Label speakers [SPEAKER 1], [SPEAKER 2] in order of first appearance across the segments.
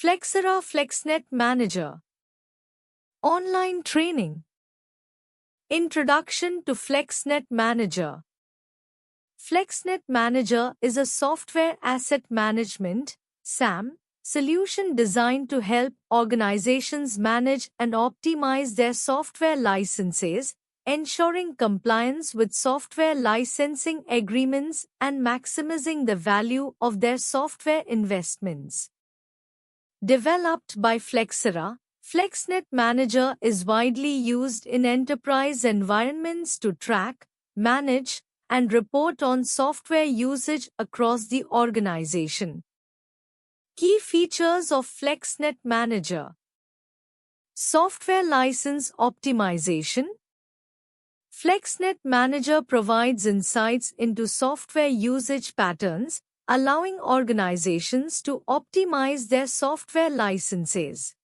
[SPEAKER 1] Flexera FlexNet Manager. Online training. Introduction to FlexNet Manager. FlexNet Manager is a software asset management (SAM) solution designed to help organizations manage and optimize their software licenses, ensuring compliance with software licensing agreements and maximizing the value of their software investments. Developed by Flexera, FlexNet Manager is widely used in enterprise environments to track, manage, and report on software usage across the organization. Key features of FlexNet Manager: Software license optimization. FlexNet Manager provides insights into software usage patterns, allowing organizations to optimize their software licenses.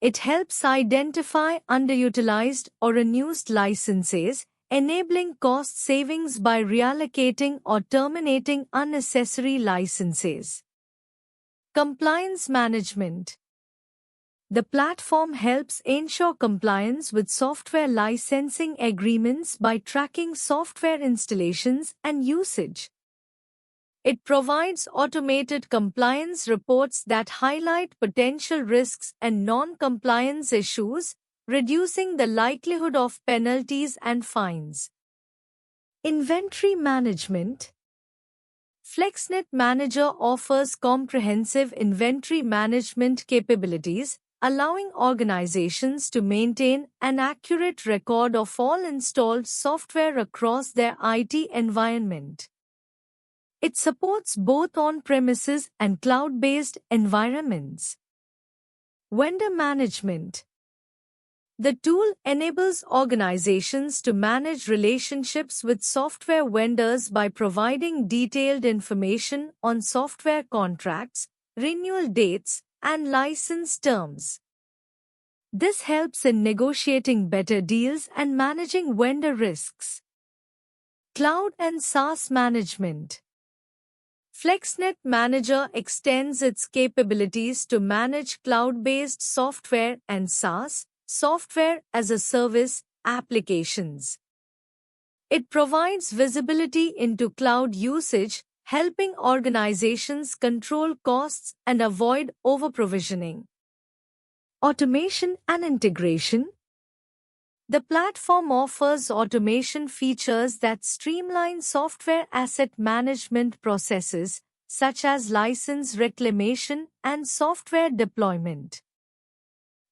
[SPEAKER 1] It helps identify underutilized or unused licenses, enabling cost savings by reallocating or terminating unnecessary licenses. Compliance management. The platform helps ensure compliance with software licensing agreements by tracking software installations and usage. It provides automated compliance reports that highlight potential risks and non-compliance issues, reducing the likelihood of penalties and fines. Inventory management. FlexNet Manager offers comprehensive inventory management capabilities, allowing organizations to maintain an accurate record of all installed software across their IT environment. It supports both on-premises and cloud-based environments. Vendor management. The tool enables organizations to manage relationships with software vendors by providing detailed information on software contracts, renewal dates, and license terms. This helps in negotiating better deals and managing vendor risks. Cloud and SaaS management. FlexNet Manager extends its capabilities to manage cloud-based software and SaaS, software as a service, applications. It provides visibility into cloud usage, helping organizations control costs and avoid over-provisioning. Automation and integration. The platform offers automation features that streamline software asset management processes, such as license reclamation and software deployment.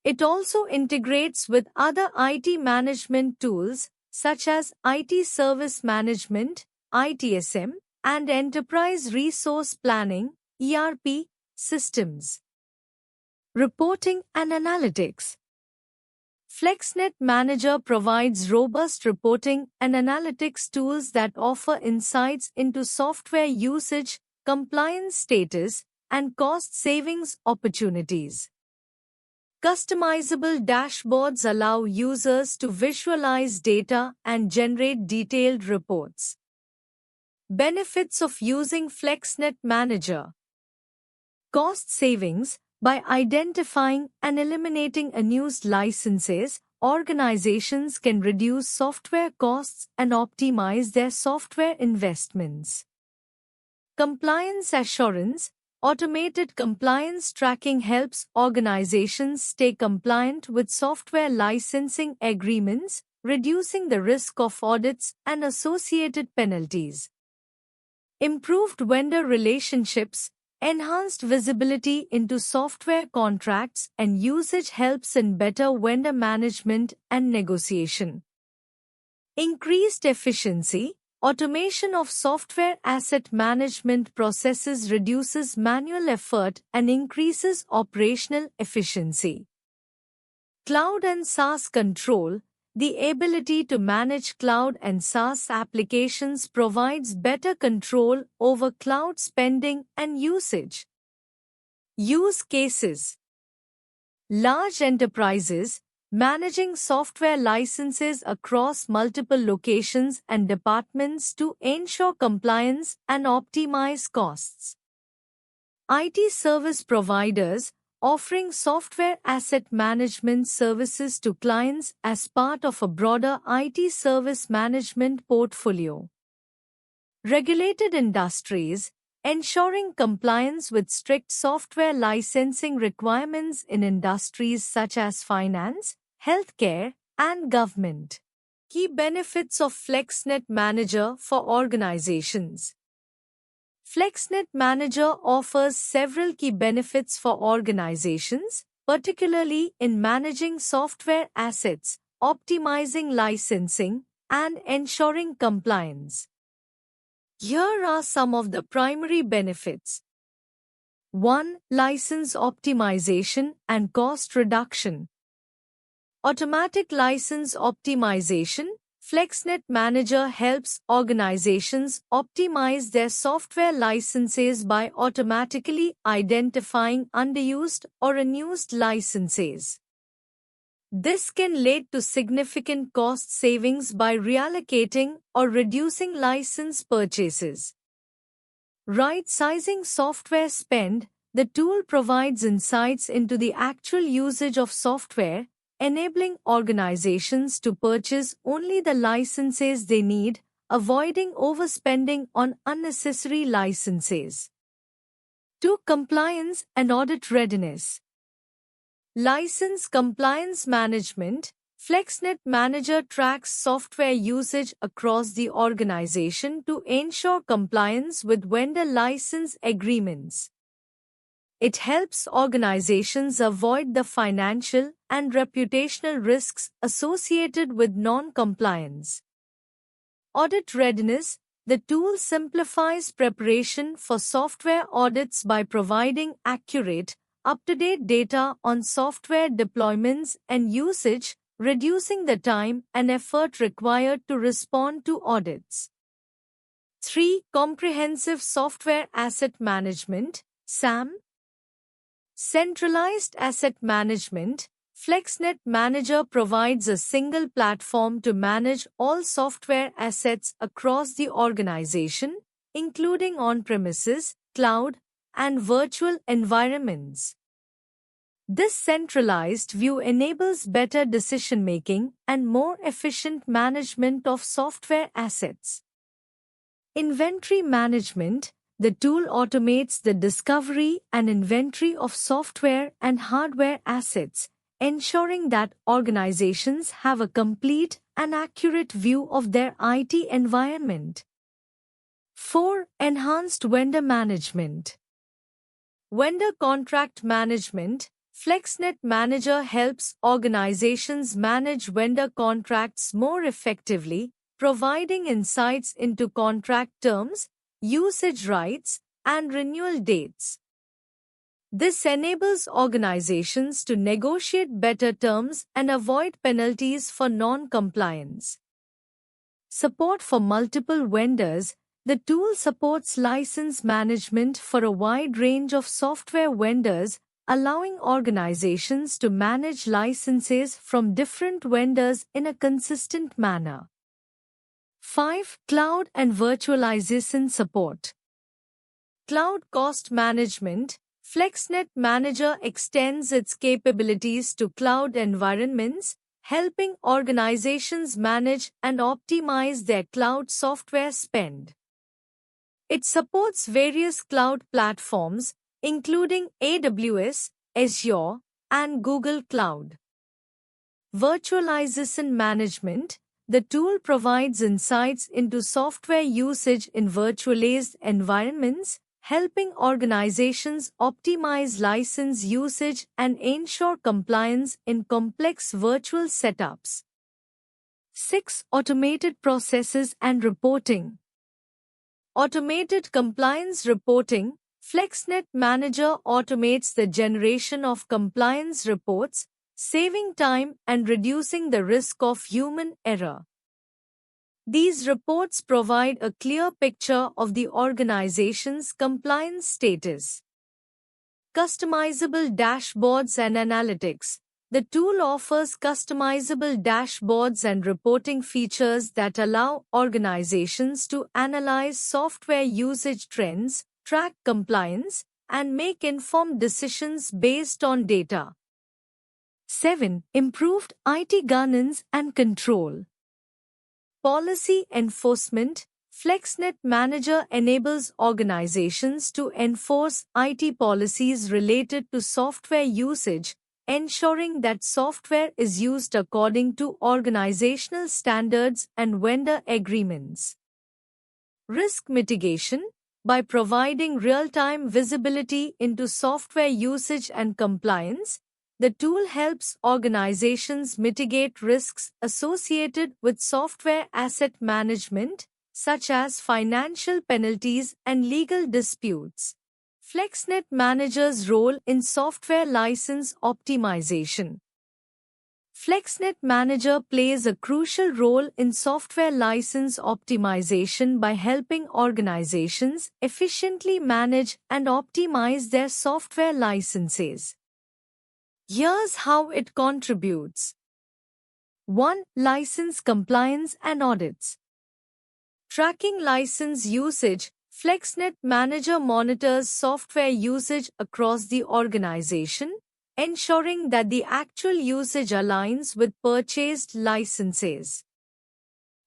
[SPEAKER 1] It also integrates with other IT management tools, such as IT Service Management, ITSM, and Enterprise Resource Planning, ERP, systems. Reporting and analytics. FlexNet Manager provides robust reporting and analytics tools that offer insights into software usage, compliance status, and cost savings opportunities. Customizable dashboards allow users to visualize data and generate detailed reports. Benefits of using FlexNet Manager. Cost savings. By identifying and eliminating unused licenses, organizations can reduce software costs and optimize their software investments. Compliance assurance. Automated compliance tracking helps organizations stay compliant with software licensing agreements, reducing the risk of audits and associated penalties. Improved vendor relationships. Enhanced visibility into software contracts and usage helps in better vendor management and negotiation. Increased efficiency. Automation of software asset management processes reduces manual effort and increases operational efficiency. Cloud and SaaS control. The ability to manage cloud and SaaS applications provides better control over cloud spending and usage. Use cases. Large enterprises, managing software licenses across multiple locations and departments to ensure compliance and optimize costs. IT service providers offering software asset management services to clients as part of a broader IT service management portfolio. Regulated industries ensuring compliance with strict software licensing requirements in industries such as finance, healthcare, and government. Key benefits of FlexNet Manager for organizations. FlexNet Manager offers several key benefits for organizations, particularly in managing software assets, optimizing licensing, and ensuring compliance. Here are some of the primary benefits. 1. License optimization and cost reduction. Automatic license optimization. FlexNet Manager helps organizations optimize their software licenses by automatically identifying underused or unused licenses. This can lead to significant cost savings by reallocating or reducing license purchases. Right-sizing software spend. The tool provides insights into the actual usage of software, enabling organizations to purchase only the licenses they need, avoiding overspending on unnecessary licenses. 2. Compliance and audit readiness. License compliance management. FlexNet Manager tracks software usage across the organization to ensure compliance with vendor license agreements. It helps organizations avoid the financial and reputational risks associated with non-compliance. Audit readiness. The tool simplifies preparation for software audits by providing accurate, up-to-date data on software deployments and usage, reducing the time and effort required to respond to audits. 3. Comprehensive Software Asset Management, SAM. Centralized Asset Management. FlexNet Manager provides a single platform to manage all software assets across the organization, including on-premises, cloud, and virtual environments. This centralized view enables better decision-making and more efficient management of software assets. Inventory management. The tool automates the discovery and inventory of software and hardware assets, ensuring that organizations have a complete and accurate view of their IT environment. 4. Enhanced vendor management. Vendor contract management. FlexNet Manager helps organizations manage vendor contracts more effectively, providing insights into contract terms, usage rights, and renewal dates. This enables organizations to negotiate better terms and avoid penalties for non-compliance. Support for multiple vendors. The tool supports license management for a wide range of software vendors, allowing organizations to manage licenses from different vendors in a consistent manner. 5. Cloud and virtualization support. Cloud cost management. FlexNet Manager extends its capabilities to cloud environments, helping organizations manage and optimize their cloud software spend. It supports various cloud platforms, including AWS, Azure, and Google Cloud. Virtualization management. The tool provides insights into software usage in virtualized environments, helping organizations optimize license usage and ensure compliance in complex virtual setups. 6. Automated processes and reporting. Automated compliance reporting. FlexNet Manager automates the generation of compliance reports, saving time and reducing the risk of human error. These reports provide a clear picture of the organization's compliance status. Customizable dashboards and analytics. The tool offers customizable dashboards and reporting features that allow organizations to analyze software usage trends, track compliance, and make informed decisions based on data. 7. Improved IT governance and control. Policy enforcement. FlexNet Manager enables organizations to enforce IT policies related to software usage, ensuring that software is used according to organizational standards and vendor agreements. Risk mitigation. By providing real-time visibility into software usage and compliance, the tool helps organizations mitigate risks associated with software asset management, such as financial penalties and legal disputes. FlexNet Manager's role in software license optimization. FlexNet Manager plays a crucial role in software license optimization by helping organizations efficiently manage and optimize their software licenses. Here's how it contributes. 1. License compliance and audits. Tracking license usage. FlexNet Manager monitors software usage across the organization, ensuring that the actual usage aligns with purchased licenses.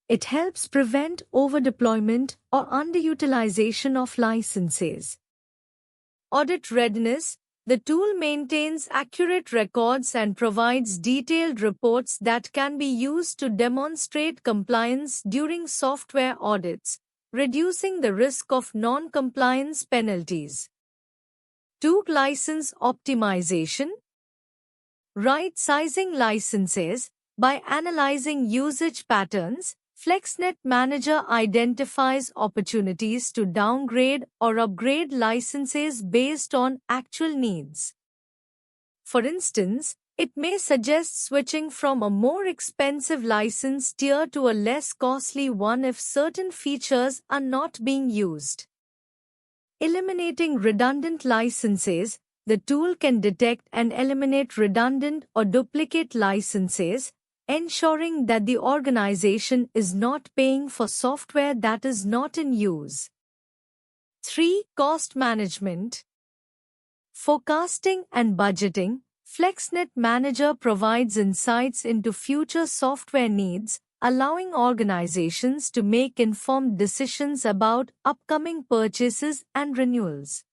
[SPEAKER 1] It helps prevent overdeployment or underutilization of licenses. Audit readiness. The tool maintains accurate records and provides detailed reports that can be used to demonstrate compliance during software audits, reducing the risk of non-compliance penalties. 2. License optimization. Right-sizing licenses. By analyzing usage patterns, FlexNet Manager identifies opportunities to downgrade or upgrade licenses based on actual needs. For instance, it may suggest switching from a more expensive license tier to a less costly one if certain features are not being used. Eliminating redundant licenses. The tool can detect and eliminate redundant or duplicate licenses, ensuring that the organization is not paying for software that is not in use. 3. Cost management. Forecasting and budgeting. FlexNet Manager provides insights into future software needs, allowing organizations to make informed decisions about upcoming purchases and renewals.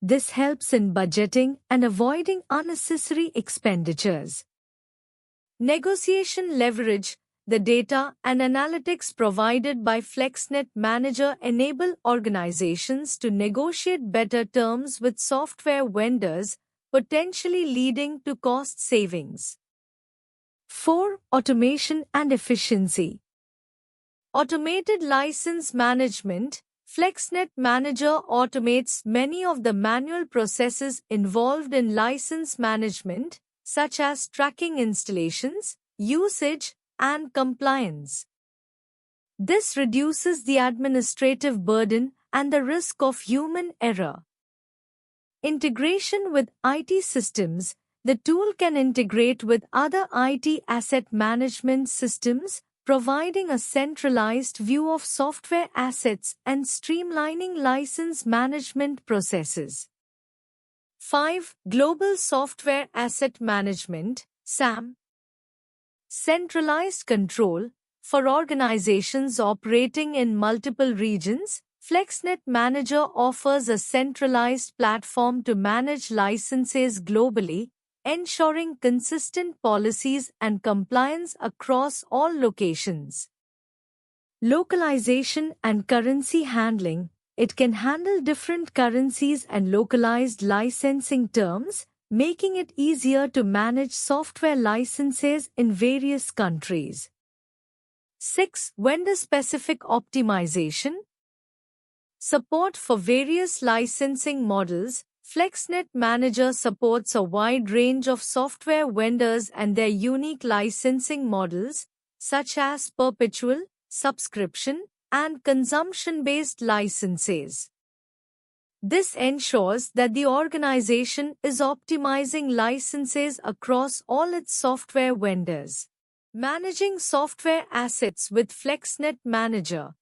[SPEAKER 1] This helps in budgeting and avoiding unnecessary expenditures. Negotiation leverage. The data and analytics provided by FlexNet Manager enable organizations to negotiate better terms with software vendors, potentially leading to cost savings. 4. Automation and efficiency. Automated license management. FlexNet Manager automates many of the manual processes involved in license management, such as tracking installations, usage, and compliance. This reduces the administrative burden and the risk of human error. Integration with IT systems. The tool can integrate with other IT asset management systems, providing a centralized view of software assets and streamlining license management processes. 5. Global Software Asset Management (SAM). Centralized control. For organizations operating in multiple regions, FlexNet Manager offers a centralized platform to manage licenses globally, ensuring consistent policies and compliance across all locations. Localization and currency handling. It can handle different currencies and localized licensing terms, making it easier to manage software licenses in various countries. 6. Vendor-specific optimization. Support for various licensing models. FlexNet Manager supports a wide range of software vendors and their unique licensing models, such as perpetual, subscription, and consumption-based licenses. This ensures that the organization is optimizing licenses across all its software vendors. Managing software assets with FlexNet Manager.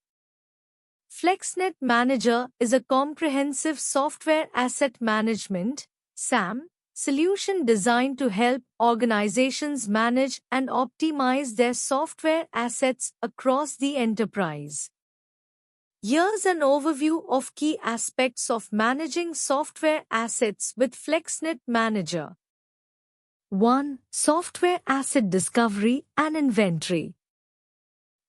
[SPEAKER 1] FlexNet Manager is a comprehensive software asset management (SAM) solution designed to help organizations manage and optimize their software assets across the enterprise. Here's an overview of key aspects of managing software assets with FlexNet Manager. 1. Software asset discovery and inventory.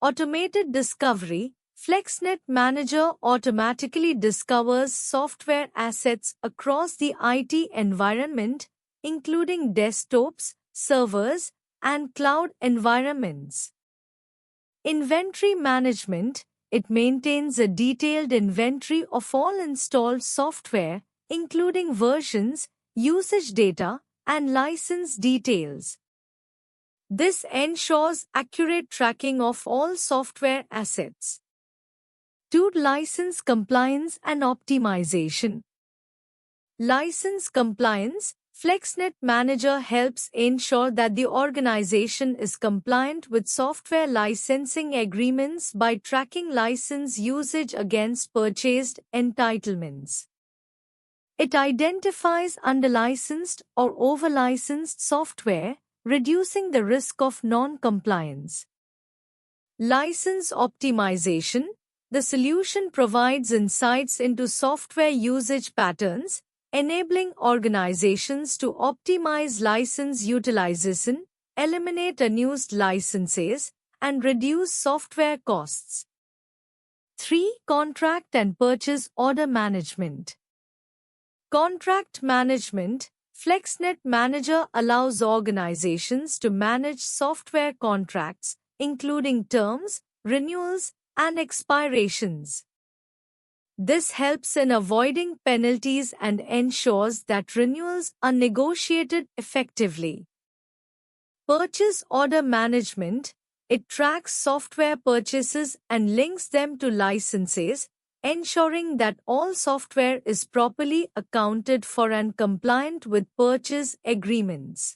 [SPEAKER 1] Automated discovery. FlexNet Manager automatically discovers software assets across the IT environment, including desktops, servers, and cloud environments. Inventory management. It maintains a detailed inventory of all installed software, including versions, usage data, and license details. This ensures accurate tracking of all software assets. 2. License compliance and optimization. License compliance. FlexNet Manager helps ensure that the organization is compliant with software licensing agreements by tracking license usage against purchased entitlements. It identifies under-licensed or over-licensed software, reducing the risk of non-compliance. License optimization. The solution provides insights into software usage patterns, enabling organizations to optimize license utilization, eliminate unused licenses, and reduce software costs. 3. Contract and purchase order management. Contract management. FlexNet Manager allows organizations to manage software contracts, including terms, renewals, and expirations. This helps in avoiding penalties and ensures that renewals are negotiated effectively. Purchase order management. It tracks software purchases and links them to licenses, ensuring that all software is properly accounted for and compliant with purchase agreements.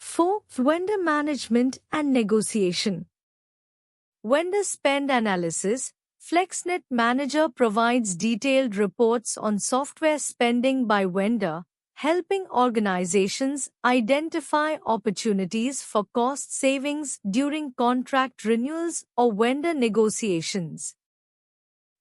[SPEAKER 1] 4. Vendor management and negotiation. Vendor spend analysis. FlexNet Manager provides detailed reports on software spending by vendor, helping organizations identify opportunities for cost savings during contract renewals or vendor negotiations.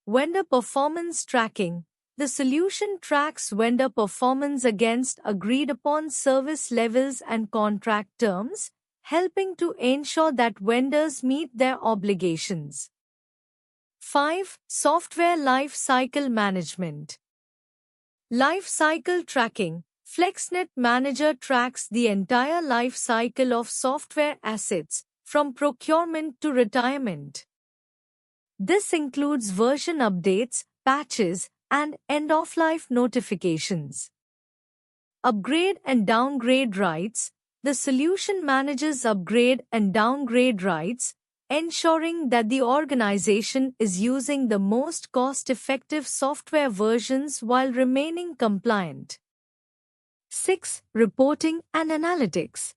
[SPEAKER 1] Vendor performance tracking. The solution tracks vendor performance against agreed-upon service levels and contract terms, helping to ensure that vendors meet their obligations. 5. Software Life Cycle Management. Life Cycle Tracking. FlexNet Manager tracks the entire life cycle of software assets, from procurement to retirement. This includes version updates, patches, and end-of-life notifications. Upgrade and downgrade rights. The solution manages upgrade and downgrade rights, ensuring that the organization is using the most cost-effective software versions while remaining compliant. 6. Reporting and analytics.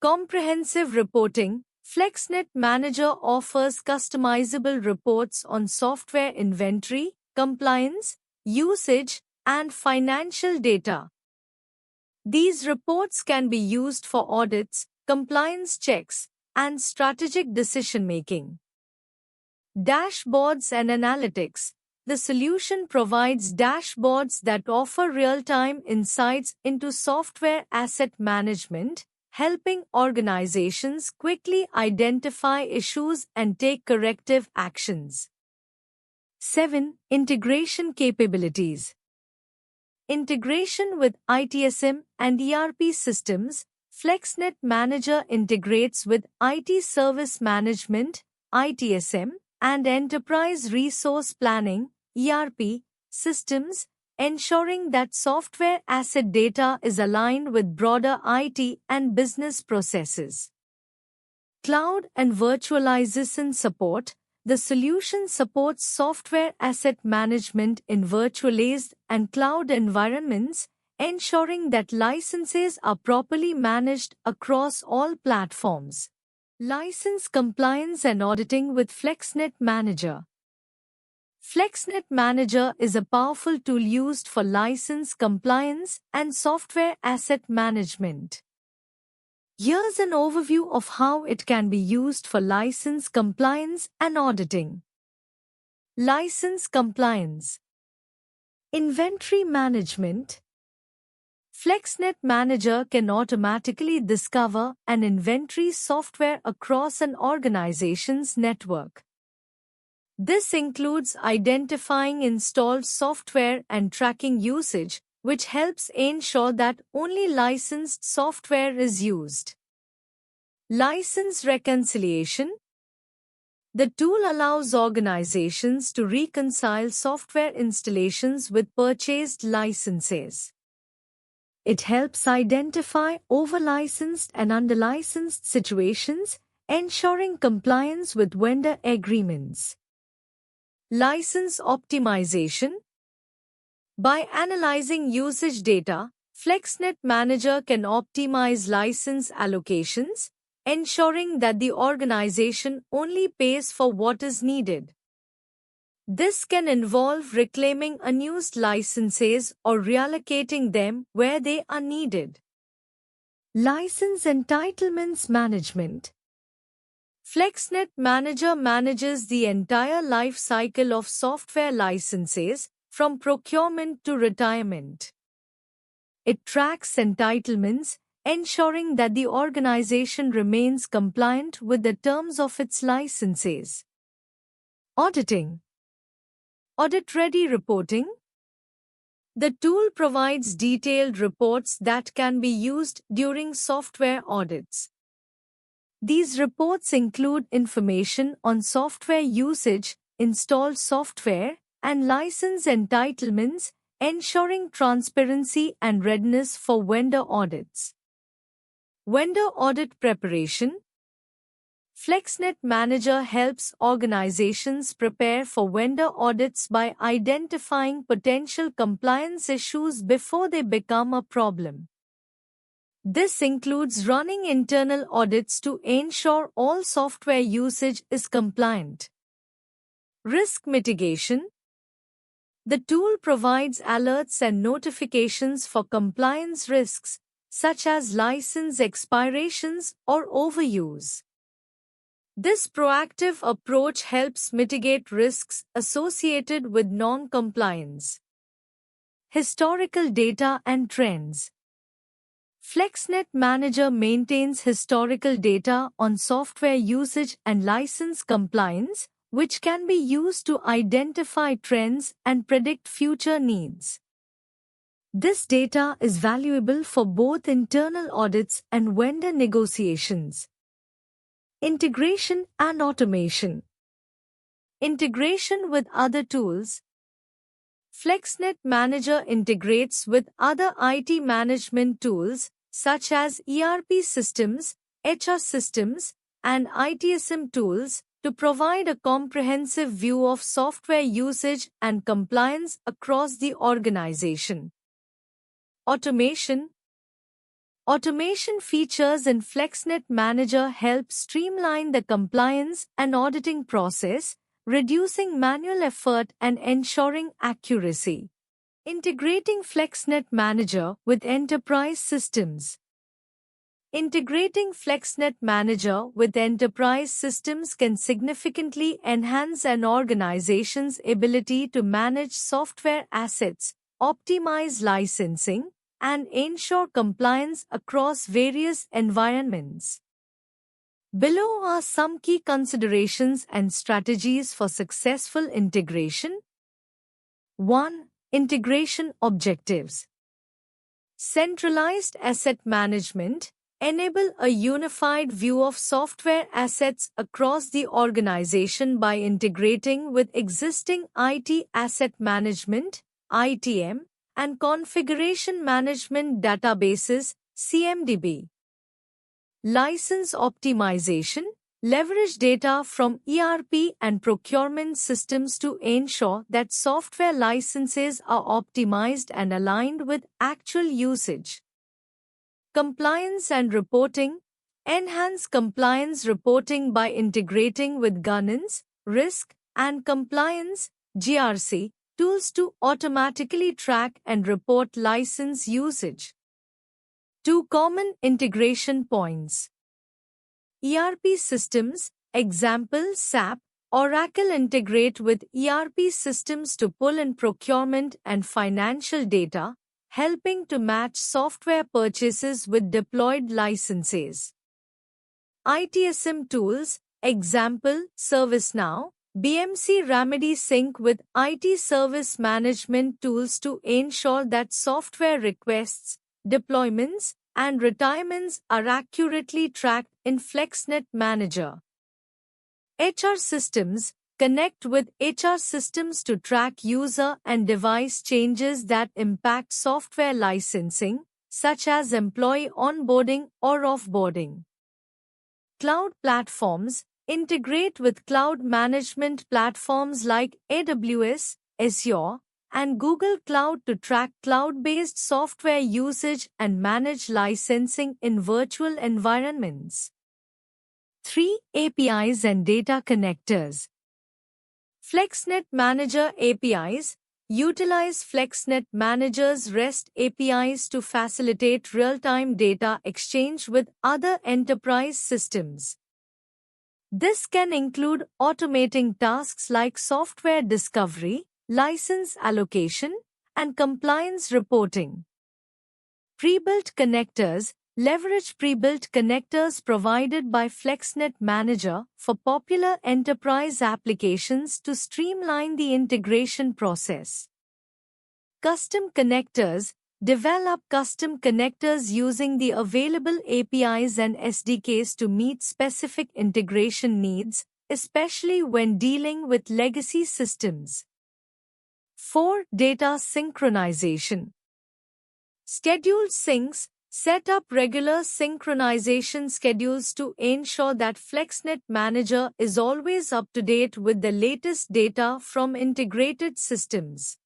[SPEAKER 1] Comprehensive reporting. FlexNet Manager offers customizable reports on software inventory, compliance, usage, and financial data. These reports can be used for audits, compliance checks, and strategic decision-making. Dashboards and analytics. The solution provides dashboards that offer real-time insights into software asset management, helping organizations quickly identify issues and take corrective actions. 7. Integration capabilities. Integration with ITSM and ERP systems. FlexNet Manager integrates with IT Service Management, ITSM, and Enterprise Resource Planning, ERP, systems, ensuring that software asset data is aligned with broader IT and business processes. Cloud and virtualization support. The solution supports software asset management in virtualized and cloud environments, ensuring that licenses are properly managed across all platforms. License compliance and auditing with FlexNet Manager. FlexNet Manager is a powerful tool used for license compliance and software asset management. Here's an overview of how it can be used for license compliance and auditing. License compliance. Inventory management. FlexNet Manager can automatically discover an inventory software across an organization's network. This includes identifying installed software and tracking usage, which helps ensure that only licensed software is used. License reconciliation. The tool allows organizations to reconcile software installations with purchased licenses. It helps identify over-licensed and under-licensed situations, ensuring compliance with vendor agreements. License optimization. By analyzing usage data, FlexNet Manager can optimize license allocations, ensuring that the organization only pays for what is needed. This can involve reclaiming unused licenses or reallocating them where they are needed. License entitlements management. FlexNet Manager manages the entire life cycle of software licenses, from procurement to retirement. It tracks entitlements, ensuring that the organization remains compliant with the terms of its licenses. Auditing. Audit-ready reporting. The tool provides detailed reports that can be used during software audits. These reports include information on software usage, installed software, and license entitlements, ensuring transparency and readiness for vendor audits. Vendor audit preparation. FlexNet Manager helps organizations prepare for vendor audits by identifying potential compliance issues before they become a problem. This includes running internal audits to ensure all software usage is compliant. Risk mitigation. The tool provides alerts and notifications for compliance risks, such as license expirations or overuse. This proactive approach helps mitigate risks associated with non-compliance. Historical data and trends. FlexNet Manager maintains historical data on software usage and license compliance, which can be used to identify trends and predict future needs. This data is valuable for both internal audits and vendor negotiations. Integration and automation. Integration with other tools. FlexNet Manager integrates with other IT management tools such as ERP systems, HR systems, and ITSM tools to provide a comprehensive view of software usage and compliance across the organization. Automation. Automation features in FlexNet Manager help streamline the compliance and auditing process, reducing manual effort and ensuring accuracy. Integrating FlexNet Manager with enterprise systems. Integrating FlexNet Manager with enterprise systems can significantly enhance an organization's ability to manage software assets, optimize licensing, and ensure compliance across various environments. Below are some key considerations and strategies for successful integration. 1. Integration objectives. Centralized asset management. Enable a unified view of software assets across the organization by integrating with existing IT asset management, ITM, and configuration management databases, CMDB. License optimization. Leverage data from ERP and procurement systems to ensure that software licenses are optimized and aligned with actual usage. Compliance and reporting. Enhance compliance reporting by integrating with governance, risk, and compliance GRC, tools to automatically track and report license usage. 2 common integration points. ERP systems, example SAP, Oracle integrate with ERP systems to pull in procurement and financial data, helping to match software purchases with deployed licenses. ITSM tools, example ServiceNow, BMC Remedy sync with IT service management tools to ensure that software requests, deployments, and retirements are accurately tracked in FlexNet Manager. HR systems connect with HR systems to track user and device changes that impact software licensing, such as employee onboarding or offboarding. Cloud platforms integrate with cloud management platforms like AWS, Azure, and Google Cloud to track cloud-based software usage and manage licensing in virtual environments. 3. APIs and data connectors. FlexNet Manager APIs utilize FlexNet Manager's REST APIs to facilitate real-time data exchange with other enterprise systems. This can include automating tasks like software discovery, license allocation, and compliance reporting. Pre-built connectors leverage pre-built connectors provided by FlexNet Manager for popular enterprise applications to streamline the integration process. Custom connectors develop custom connectors using the available APIs and SDKs to meet specific integration needs, especially when dealing with legacy systems. 4. Data synchronization. Scheduled syncs set up regular synchronization schedules to ensure that FlexNet Manager is always up to date with the latest data from integrated systems.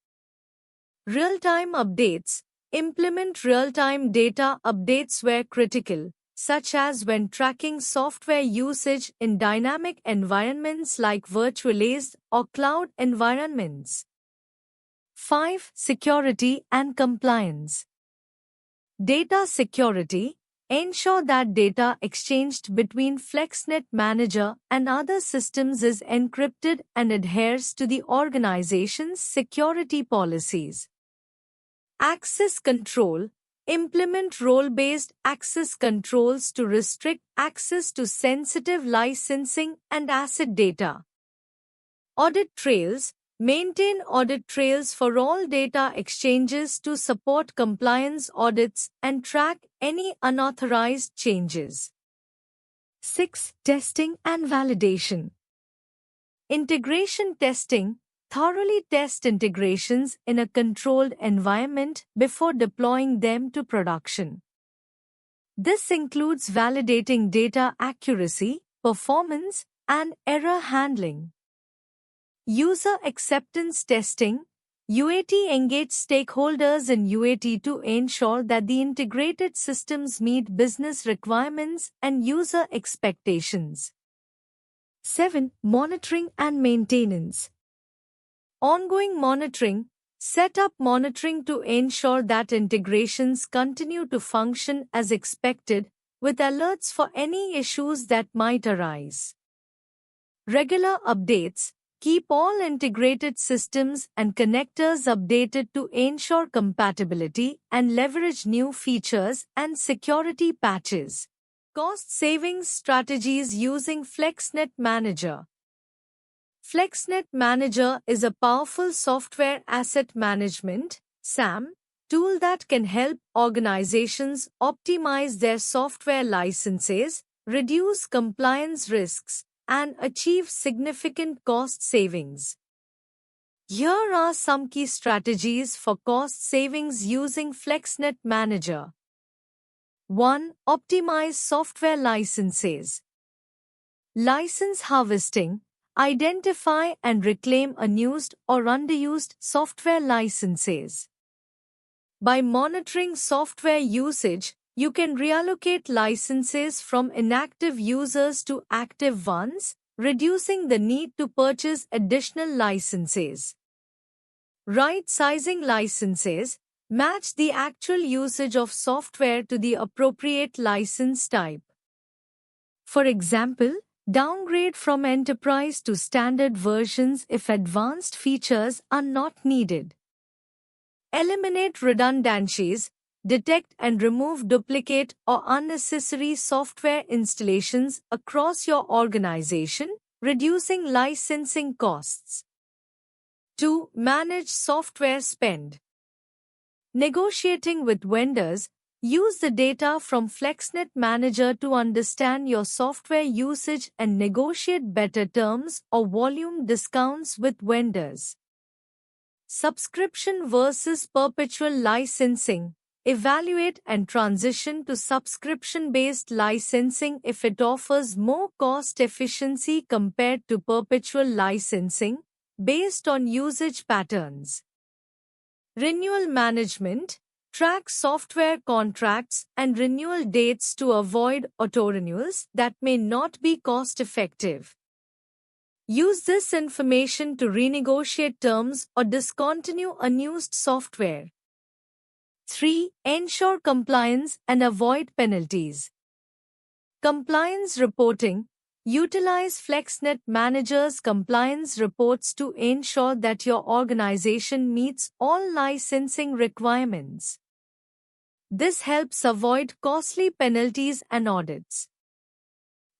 [SPEAKER 1] Real-time updates implement real-time data updates where critical, such as when tracking software usage in dynamic environments like virtualized or cloud environments. 5. Security and compliance. Data security ensure that data exchanged between FlexNet Manager and other systems is encrypted and adheres to the organization's security policies. Access control implement role-based access controls to restrict access to sensitive licensing and asset data. Audit trails maintain audit trails for all data exchanges to support compliance audits and track any unauthorized changes. 6. Testing and validation. Integration testing thoroughly test integrations in a controlled environment before deploying them to production. This includes validating data accuracy, performance, and error handling. User acceptance testing UAT engage stakeholders in UAT to ensure that the integrated systems meet business requirements and user expectations. 7. Monitoring and maintenance. Ongoing monitoring set up monitoring to ensure that integrations continue to function as expected, with alerts for any issues that might arise. Regular updates keep all integrated systems and connectors updated to ensure compatibility and leverage new features and security patches. Cost savings strategies using FlexNet Manager. FlexNet Manager is a powerful software asset management (SAM) tool that can help organizations optimize their software licenses, reduce compliance risks, and achieve significant cost savings. Here are some key strategies for cost savings using FlexNet Manager. 1. Optimize software licenses. License harvesting. Identify and reclaim unused or underused software licenses. By monitoring software usage, you can reallocate licenses from inactive users to active ones, reducing the need to purchase additional licenses. Right-sizing licenses match the actual usage of software to the appropriate license type. For example, downgrade from enterprise to standard versions if advanced features are not needed. Eliminate redundancies, detect and remove duplicate or unnecessary software installations across your organization, reducing licensing costs. 2. Manage software spend. Negotiating with vendors. Use the data from FlexNet Manager to understand your software usage and negotiate better terms or volume discounts with vendors. Subscription versus perpetual licensing. Evaluate and transition to subscription-based licensing if it offers more cost efficiency compared to perpetual licensing, based on usage patterns. Renewal management. Track software contracts and renewal dates to avoid auto-renewals that may not be cost-effective. Use this information to renegotiate terms or discontinue unused software. 3. Ensure compliance and avoid penalties. Compliance reporting. Utilize FlexNet Manager's compliance reports to ensure that your organization meets all licensing requirements. This helps avoid costly penalties and audits.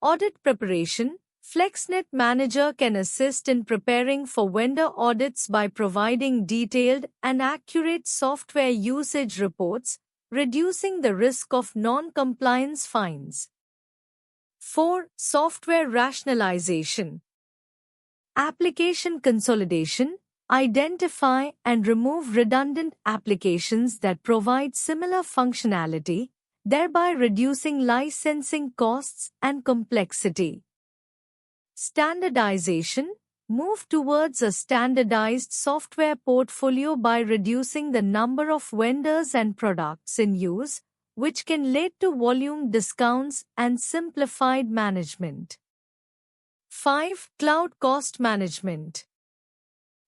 [SPEAKER 1] Audit preparation. FlexNet Manager can assist in preparing for vendor audits by providing detailed and accurate software usage reports, reducing the risk of non-compliance fines. 4. Software rationalization. Application consolidation. Identify and remove redundant applications that provide similar functionality, thereby reducing licensing costs and complexity. Standardization. Move towards a standardized software portfolio by reducing the number of vendors and products in use, which can lead to volume discounts and simplified management. 5. Cloud cost management.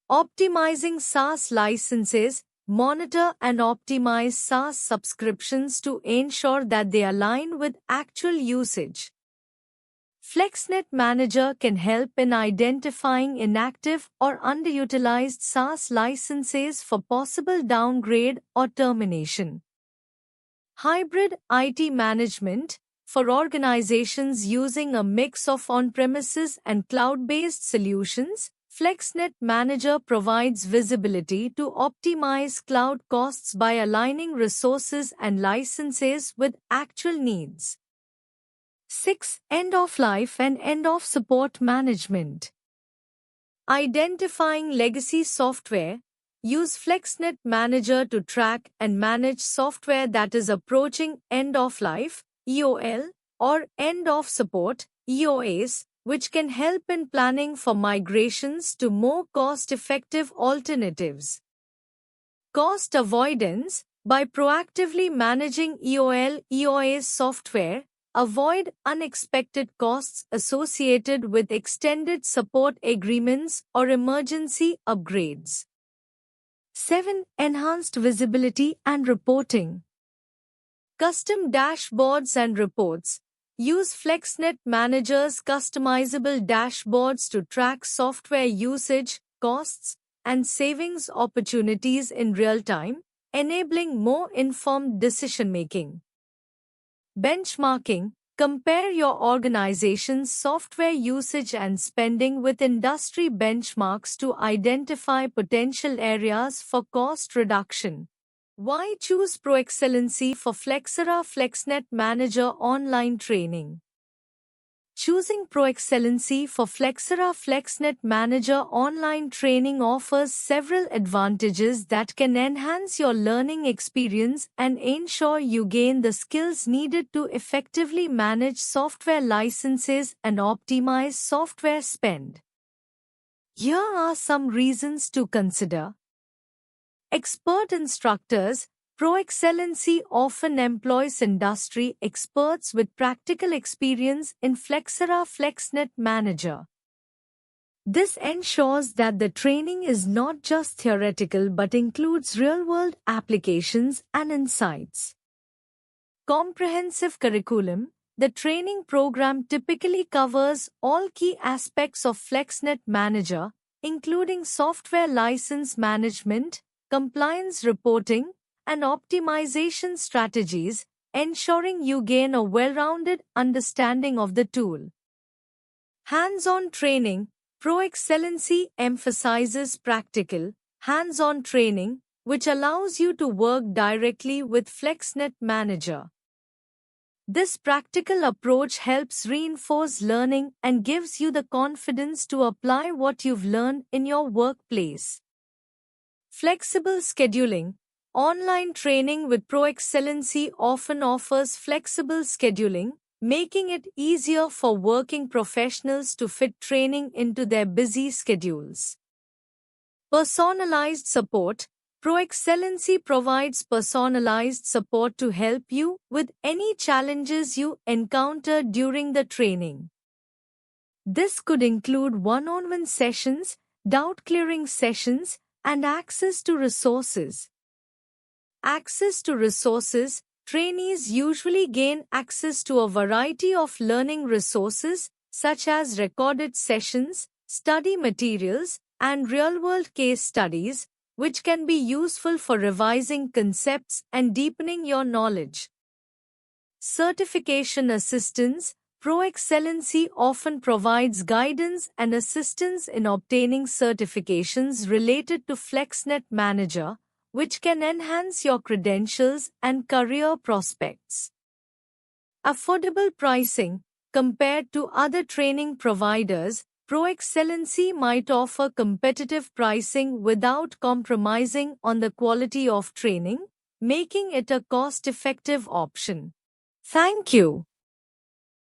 [SPEAKER 1] Optimizing SaaS licenses. Monitor and optimize SaaS subscriptions to ensure that they align with actual usage. FlexNet Manager can help in identifying inactive or underutilized SaaS licenses for possible downgrade or termination. Hybrid IT management. For organizations using a mix of on-premises and cloud-based solutions, FlexNet Manager provides visibility to optimize cloud costs by aligning resources and licenses with actual needs. 6. End-of-life and end-of-support management. Identifying legacy software. Use FlexNet Manager to track and manage software that is approaching end-of-life, EOL, or end-of-support, EOS, which can help in planning for migrations to more cost-effective alternatives. Cost avoidance. By proactively managing EOL, EOS software, avoid unexpected costs associated with extended support agreements or emergency upgrades. 7. Enhanced visibility and reporting. Custom dashboards and reports. Use FlexNet Manager's customizable dashboards to track software usage, costs, and savings opportunities in real time, enabling more informed decision-making. Benchmarking. Compare your organization's software usage and spending with industry benchmarks to identify potential areas for cost reduction. Why choose ProExcellency for Flexera FlexNet Manager online training? Choosing ProExcellency for Flexera FlexNet Manager online training offers several advantages that can enhance your learning experience and ensure you gain the skills needed to effectively manage software licenses and optimize software spend. Here are some reasons to consider. Expert instructors. ProExcellency often employs industry experts with practical experience in Flexera FlexNet Manager. This ensures that the training is not just theoretical but includes real-world applications and insights. Comprehensive curriculum. The training program typically covers all key aspects of FlexNet Manager, including software license management, compliance reporting, and optimization strategies, ensuring you gain a well-rounded understanding of the tool. Hands-on training. Pro Excellency emphasizes practical, hands-on training, which allows you to work directly with FlexNet Manager. This practical approach helps reinforce learning and gives you the confidence to apply what you've learned in your workplace. Flexible scheduling. Online training with Pro Excellency often offers flexible scheduling, making it easier for working professionals to fit training into their busy schedules. Personalized support. Pro Excellency provides personalized support to help you with any challenges you encounter during the training. This could include one-on-one sessions, doubt-clearing sessions, and access to resources. Access to resources. Trainees usually gain access to a variety of learning resources, such as recorded sessions, study materials, and real-world case studies, which can be useful for revising concepts and deepening your knowledge. Certification assistance. Pro Excellency often provides guidance and assistance in obtaining certifications related to FlexNet Manager, which can enhance your credentials and career prospects. Affordable pricing. Compared to other training providers, Pro Excellency might offer competitive pricing without compromising on the quality of training, making it a cost-effective option. Thank you.